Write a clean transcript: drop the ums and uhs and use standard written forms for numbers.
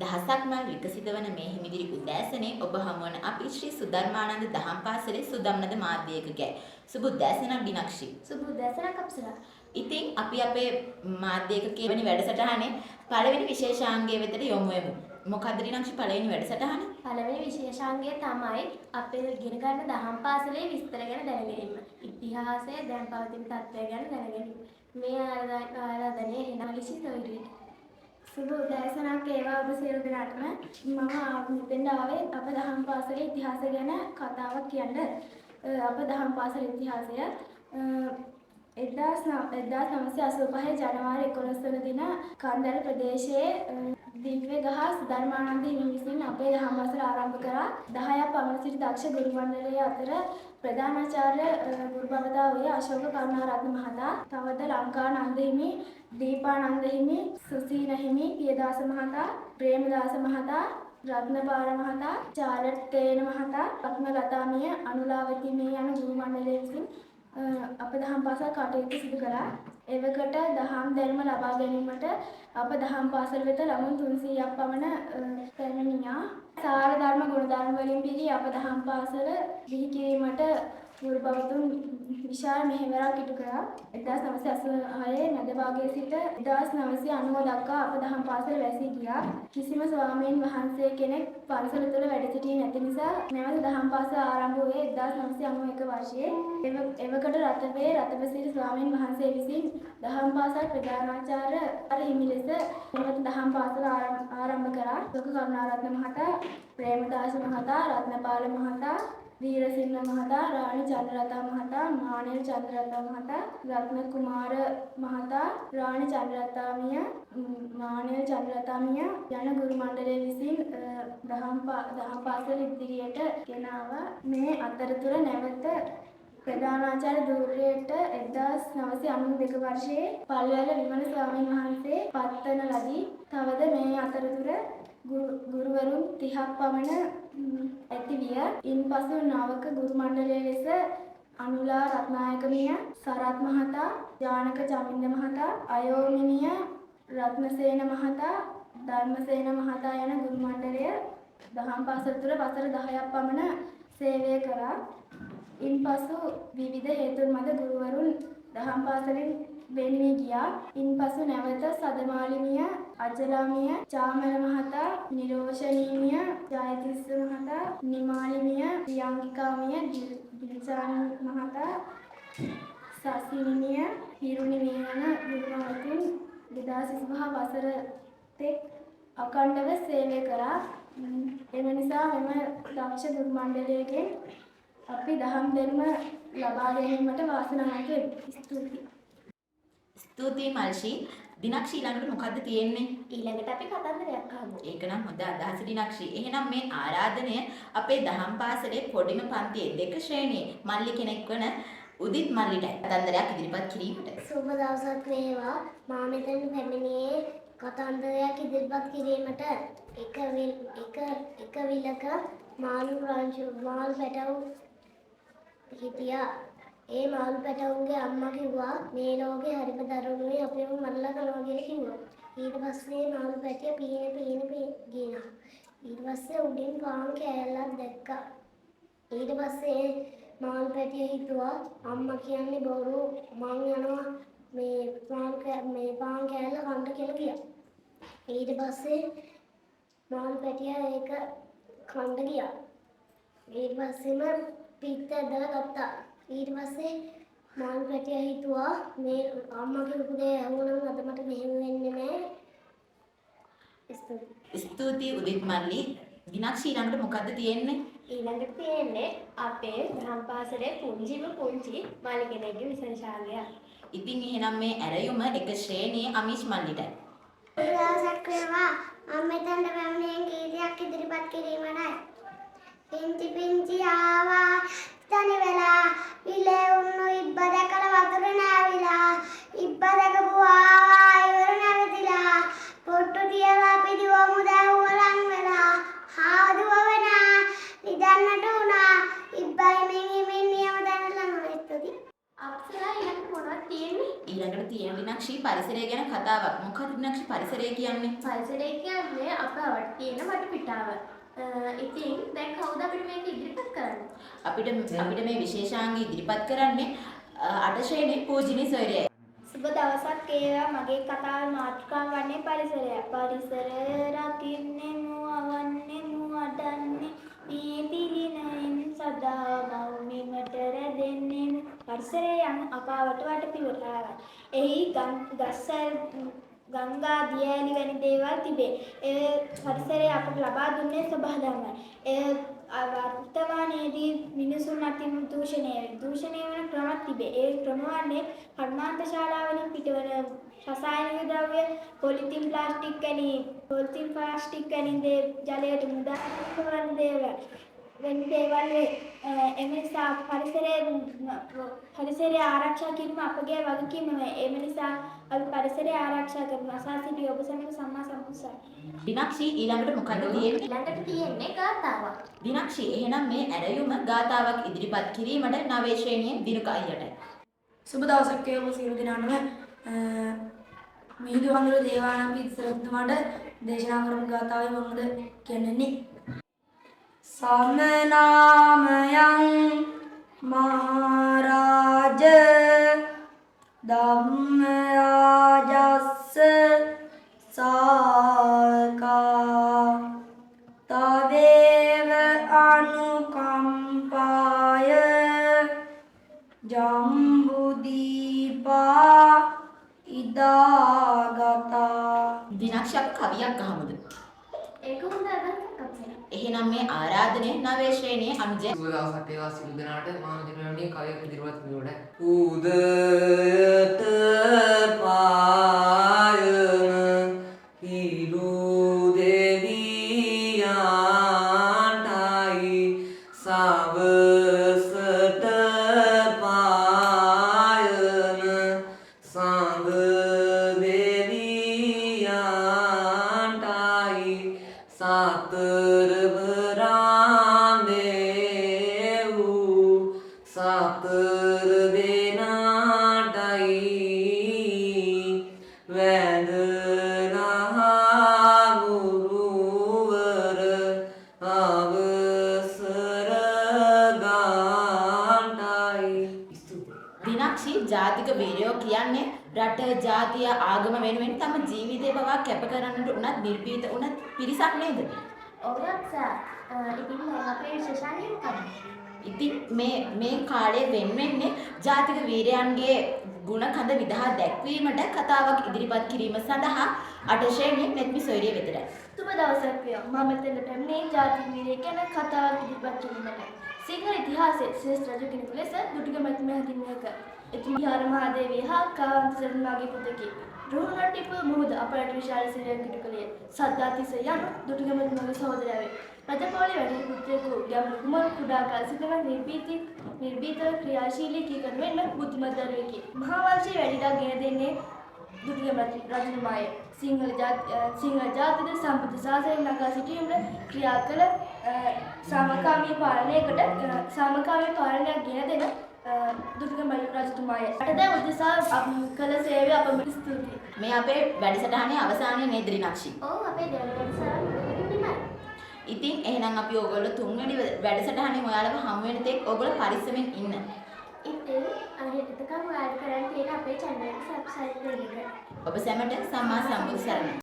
දහසක් මල් විකසිත වන මේ හිමිදිරි උදෑසනේ ඔබ හමුවන අපි ශ්‍රී සුධර්මානන්ද දහම් පාසලේ සුදම්නද මාධ්‍යයකගේ සුබ උදෑසනක් දිනක්ෂි. සුබ උදෑසනක් අප්සරා. ඉතින් අපි අපේ මාධ්‍යයකගේ වෙනි වැඩසටහනේ පළවෙනි විශේෂාංගය වෙතට යොමු වෙමු. මොකක්ද දිනක්ෂි පළවෙනි වැඩසටහන? පළවෙනි විශේෂාංගය තමයි අපේ ඉගෙන ගන්න දහම් පාසලේ විස්තර ගැන දැන ගැනීම. ඉතිහාසය දැන් පවතින තත්ත්වය ගැන දැන ගැනීම. මේ ආරාධනය එනවලිසි සොයුරියට. සුබ උදෑසනක් ඒවා ඔබ සියලු දෙනාටම. මම මෙතෙන්ට ආවේ අප දහම් පාසලේ ඉතිහාසය ගැන කතාවක් කියන්න. අප දහම් පාසලේ ඉතිහාසය 1985 ජනවාරි 11 වන දින කන්දල ප්‍රදේශයේ දිව්‍ය ගහ සුධර්මානන්ද හිමි විසින් අපේ දහම් පාසල ආරම්භ කරා. 10ක් පමණ සිටි දක්ෂ ගුරු මණ්ඩලය අතර ප්‍රධානාචාර්ය ගුරු බවදා වූ අශෝක කරුණාරත්න මහතා, තවද ලංකානන්ද හිමි, දීපානන්ද හිමි, සුසීන හිමි, පියදාස මහතා, ප්‍රේමදාස මහතා, රත්නපාල මහතා, චාර්ලට් තේන මහතා, රත්නලතාමිය, අනුලාවති මේ යන ගුරු මණ්ඩලය විසින් අප දහම් පාසල් කටයුතු සිදු කළා. එවකට දහම් දැනුම ලබා ගැනීමට අප දහම් පාසල වෙත ළමුන් 300ක් පමණ පැමිණියා. සාර ධර්ම ගුණ ධර්ම වලින් පිරි අප දහම් පාසල බිහි කිරීමට ගුරු බවතුන් විශාල මෙහෙවරක් ඉටු කළා. 1986 මැද භාගයේ සිට 1990 දක්වා අප දහම් පාසල වැසී ගියා. කිසිම ස්වාමීන් වහන්සේ කෙනෙක් පන්සල තුළ වැඩ සිටියේ නැති නිසා නැවත දහම් පාසල ආරම්භ වූයේ 1991 වර්ෂයේ. එවකට රතවේ රතවසීර ස්වාමීන් වහන්සේ විසින් දහම් පාසල් ප්‍රධානාචාර්ය හිමි ලෙස නැවත දහම් පාසල ආරම්භ කරා. ලෝක කරුණාරත්න මහතා, ප්‍රේමදාස මහතා, රත්නපාල මහතා, වීරසිංහ මහතා, රාණි චන්ද්‍රලතා මහතා, මානෙල් චන්ද්‍රලතා මහතා, රත්න කුමාර මහතා, රාණි චන්ද්‍රලතාමිය, මානෙල් චන්ද්‍රලතාමිය යන ගුරු මණ්ඩලය විසින් දහම් පාසල ඉදිරියට ගෙනාවා. මේ අතරතුර නැවත ප්‍රධානාචාර්ය ධූරයට 1992 වර්ෂයේ පල්වැල විමල ස්වාමීන් වහන්සේ පත්වන ලදී. තවද මේ අතරතුර ගුරුවරුන් 30ක් පමණ ඇති විය. ඉන්පසු නවක ගුරු මණ්ඩලය ලෙස අනුලා රත්නායකමිය, සරත් මහතා, ජානක චමින්ද මහතා, අයෝමිනිය, රත්නසේන මහතා, ධර්මසේන මහතා යන ගුරු මණ්ඩලය දහම් පාසල තුළ වසර 10ක් පමණ සේවය කරා. ඉන්පසු විවිධ හේතුන් මත ගුරුවරුන් දහම් පාසලෙන් වෙන් වී ගියා. ඉන්පසු නැවත සදමාලිමිය, අජලාමිය, චාමල මහතා, නිරෝෂණීමිය, ජයතිස්ස මහතා, නිමාලිමිය, ප්‍රියංගිකාමිය, දිල්ෂාන් මහතා, සසිනිමිය, හිරුනිමිය යන ගුරුවරුන් 2025 වසර තෙක් අඛණ්ඩව සේවය කරා. එම නිසා මෙම දක්ෂ ගුරු මණ්ඩලයෙන් අපි දහම් දැනුම ලබා ගැනීමට වාසනාවන්ත වෙමු. ස්තුතියි මල්ෂි. දිනක්ෂි ඊළඟට මොකද්ද තියෙන්නේ? ඊළඟට අපි කතන්දරයක් අහමු. ඒක නම් හොඳ අදහස දිනක්ෂි. එහෙනම් මේ ආරාධනය අපේ දහම් පාසලේ පොඩිම පන්තියේ 2 ශ්‍රේණියේ මල්ලි කෙනෙක් වන උදිත් මල්ලිට කතන්දරයක් ඉදිරිපත් කිරීමට. සුබ දවසක් වේවා. මා මෙතන පැමිණියේ කතන්දරයක් ඉදිරිපත් කිරීමට. එක විලක මාළු පැටවු හිටියා. ඒ මාළු පැටවුන්ගේ අම්මා කිව්වා මේ ලෝකේ හරිම දරුණුයි අපිව මරලා කනවා කියලා කිව්වා. ඊට පස්සේ මාළු පැටියා පීන ගියා. ඊට පස්සේ උඩින් පාන් කෑල්ලක් දැක්කා. ඊට පස්සේ මාළු පැටියා හිතුවා අම්මා කියන්නේ බොරු, මං යනවා මේ පාන් කෑල්ල කන්න කියලා ගියා. ඊට පස්සේ මාළු පැටියා ඒක කන්න ගියා. ඊට පස්සේම පිට ඇදලා ගත්තා. ඊට පස්සේ මාළු පැටියා හිතුවා මේ අම්මා කියපු දේ ඇහුණනම් අද මට මෙහෙම වෙන්නේ නැහැ. ස්තුතියි උදිත් මල්ලි. දිනක්ෂි ඊළඟට මොකද්ද තියෙන්නේ? ඊළඟට තියෙන්නේ අපේ දහම් පාසලේ පුංචි මල්ලි කෙනෙක්ගේ විශේෂාංගයක්. ඉතින් එහෙනම් මේ ඇරයුම එක ශ්‍රේණියේ අමිෂ් මල්ලිටයි. දවසක් වේවා. මම මෙතන පැමිණෙන ගීතයක් ඉදිරිපත් කිරීමටයි. පිංචි ආවා තනි වෙලා විලේ උන්නු ඉබ්බ දැකලා වතුර නෑවිලා ඉබ්බ දැකපු ආවා ඉවර නැවතිලා පොට්ටු තියලා පිටිවමු දැවුවලන් වෙලා හාදුවවනා නිදන්නට උනා ඉබ්බයි මින් නියම දැනලා නොවෙත්තුදි. අප්සරා ඊළඟට මොනවද තියෙන්නේ? ඊළඟට තියෙන දිනක්ෂි පරිසරය ගැන කතාවක්. මොකක්ද දිනක්ෂි පරිසරය කියන්නේ? පරිසරය කියන්නේ අපවට තියෙන වටපිටාව. ඉතින් දැන් කවුද අපිට මේක ඉදිරිපත් කරන්නේ? අපිට මේ විශේෂාංග ඉදිරිපත් කරන්නේ අටශේනේ පූජනීය සොයුරියයි. සුබ දවසක් ඒවා. මගේ කතාවේ මාතෘකාව වන්නේ පරිසරය. පරිසරය රකින්නෙමු අවන්නෙමු අඩන්නේ මේ දිලිනෙන් සදා මෞමිමට රැඳෙන්නෙමු. පරිසරය යන අපාවට වටපිටාවයි. එහි ගස්සල් ගංගා දියඇලි වැනි දේවල් තිබේ. ඒ පරිසරය අපට ලබා දුන්නේ සබහා ධර්මයි. ඒ වර්තමානයේදී මිනිසුන් අතින් දූෂණය වන ක්‍රමත් තිබේ. ඒ ක්‍රම වන්නේ කර්මාන්ත ශාලාවලින් පිටවන රසායනික ද්‍රව්‍ය, පොලිතින් ප්ලාස්ටික් වැනි ජලයට මුදා කරන දේවල්. එම නිසා පරිසරය ආරක්ෂා කිරීම අපගේ වගකීම වේ. එම නිසා අපි පරිසරය ආරක්ෂා කරන අසා සිටි ඔබ සැමට සම්මා සම්බුද්සරණයි. දිනක්ෂි ඊළඟට මොකද තියෙන්නේ? ඊළඟට තියෙන්නේ ගාථාවක්. දිනක්ෂි එහෙනම් මේ ඇරයුම ගාථාවක් ඉදිරිපත් කිරීමට නවයේ ශ්‍රේණියේ දිනුක අයියටයි. සුබ දවසක් වේවා සියලු දෙනාටම. මිහිඳු වඳුර දේවානම්පිය ඉස්සරතුමාට දේශනා කරපු ගාථාවේ මොනවද කියන්නේ? සමනාමයන් මහරජ ධම්මරාජස්ස සාකා තවේව අනුකම්පාය ජම්බුදීපා ඉදාගතා. දිනක්ෂි අපි කවියක් අහමුද? ඒක හොඳ අදහසක් අපේ. එහෙනම් මේ ආරාධනය නවයේ ශ්‍රේණියේ අනුජය. සුබ දවසක් වේවා සියලු දෙනාට. මම දිනවලදී කවියක් ඉදිරිපත් කරනකොට උදයට පායන හිරු දෙවියන්ටයි සවසට පායන සංඝ දෙවියන්ටයි සතර සතර දෙනාටයි වැඳනා ගුරුවර අවසර ගාන්ටයි. දිනක්ෂි ජාතික වීරයෝ කියන්නේ රට ජාතිය ආගම වෙනුවෙන් තම ජීවිතය පවා කැප කරන්නට උනත් නිර්භීත උනත් පිරිසක් නේද? ඔව් සර්. ඉතින් අපේ විශේෂාංගය මොකක්ද? ඉතින් මේ කාලේ වෙන්නේ ජාතික වීරයන්ගේ ගුණ කඳ විදහා දැක්වීමට කතාවක් ඉදිරිපත් කිරීම සඳහා අටශේණියේ නෙත්මි සොයුරිය වෙතට. සුබ දවසක් වේවා. මම මෙතන පැමිණේ ජාතික වීරයෙක් ගැන කතාවක් ඉදිරිපත් කිරීමට. සිංහල ඉතිහාසයේ ශ්‍රේෂ්ඨ රජු කෙනෙකු ලෙස දුටුගැමුණු මහතිමේක එතුමා විහාර මහදේවිය හා කාන්ත සරණාගේ පුතෙකි. රුහුණටිප මුහුද අපරට විශාල සිරයක් ඉටු කළේ. සද්ධාතිස්ස යනු දුටුගැමුණු මගේ සහෝදරයාවේ. රජපෞලේ වැඩි පුත්‍රයෙකු ගැමුණු කුමරු කුඩා කාල සිටම නිර්භීතව ක්‍රියාශීලී කීකරු වෙන්න බුද්ධිමත් දරුවෙකි. මහා වංශයේ වැඩිලා ගෙන දෙන්නේ දුටුගැමුණු රජතුමාය. සිංහල ජාතික සම්පූර්ණ ශාසනය නගා සිටීමට ක්‍රියා කළ සාමකාමී පාලනයක් ගෙන දෙන දුටුගැමුණු රජතුමාය. අටද උදෙසා කළ සේවය අපමණ ස්තුතියි. මේ අපේ වැඩසටහනේ අවසානයේ නේද දිනක්ෂි? ඔව් අපේ දෙවන ඉතින් එහෙනම් අපි ඕගොල්ලෝ තුන්වෙනි වැඩසටහනේ ඔයාලව හමු වෙන තෙක් ඕගොල්ලෝ පරිස්සමෙන් ඉන්න. ඉතින් අහිතකම් ඔයාලට කරන්න තියෙන අපේ channel එක subscribe කරන්න. ඔබ සැමට සම්මා සම්බුදු සරණයි.